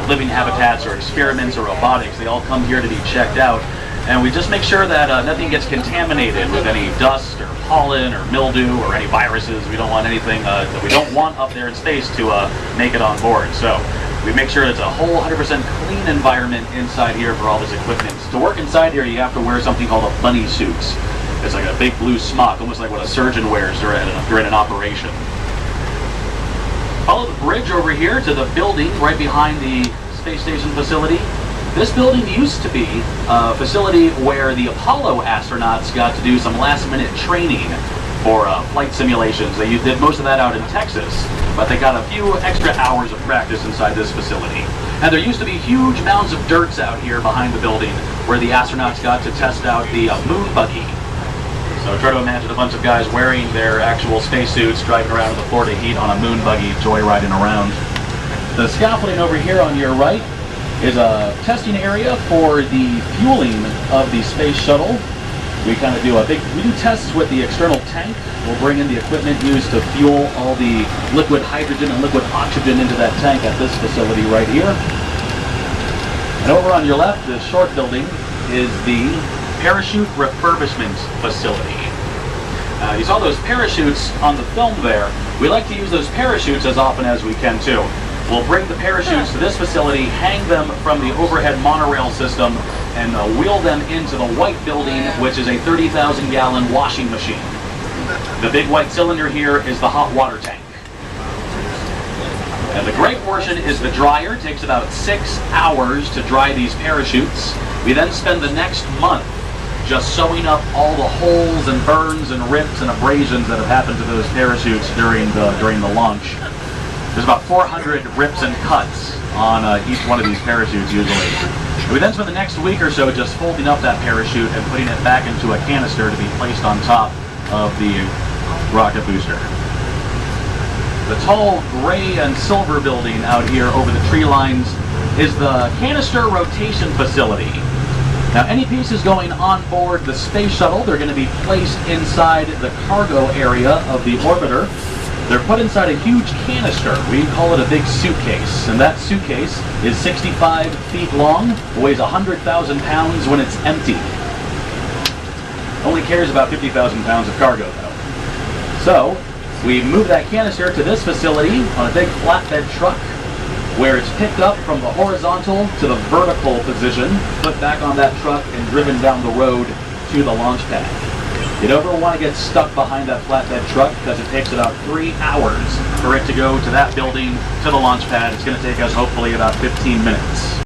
living habitats or experiments or robotics. They all come here to be checked out. And we just make sure that nothing gets contaminated with any dust or pollen or mildew or any viruses. We don't want anything that we don't want up there in space to make it on board. So we make sure it's a whole 100% clean environment inside here for all this equipment. To work inside here, you have to wear something called a bunny suit. It's like a big blue smock, almost like what a surgeon wears during an operation. Follow the bridge over here to the building right behind the space station facility. This building used to be a facility where the Apollo astronauts got to do some last-minute training for flight simulations. They did most of that out in Texas, but they got a few extra hours of practice inside this facility. And there used to be huge mounds of dirt out here behind the building where the astronauts got to test out the moon buggy. So try to imagine a bunch of guys wearing their actual spacesuits driving around in the Florida heat on a moon buggy joyriding around. The scaffolding over here on your right is a testing area for the fueling of the space shuttle. We do tests with the external tank. We'll bring in the equipment used to fuel all the liquid hydrogen and liquid oxygen into that tank at this facility right here. And over on your left, this short building is the parachute refurbishment facility. You saw those parachutes on the film there. We like to use those parachutes as often as we can too. We'll bring the parachutes to this facility, hang them from the overhead monorail system, and wheel them into the white building, which is a 30,000-gallon washing machine. The big white cylinder here is the hot water tank. And the gray portion is the dryer. It takes about 6 hours to dry these parachutes. We then spend the next month just sewing up all the holes and burns and rips and abrasions that have happened to those parachutes during the launch. There's about 400 rips and cuts on each one of these parachutes usually. And we then spend the next week or so just folding up that parachute and putting it back into a canister to be placed on top of the rocket booster. The tall gray and silver building out here over the tree lines is the canister rotation facility. Now any pieces going on board the space shuttle, they're going to be placed inside the cargo area of the orbiter. They're put inside a huge canister. We call it a big suitcase. And that suitcase is 65 feet long, weighs 100,000 pounds when it's empty. Only carries about 50,000 pounds of cargo though. So we move that canister to this facility on a big flatbed truck where it's picked up from the horizontal to the vertical position, put back on that truck and driven down the road to the launch pad. You don't ever want to get stuck behind that flatbed truck because it takes about 3 hours for it to go to that building, to the launch pad. It's going to take us hopefully about 15 minutes.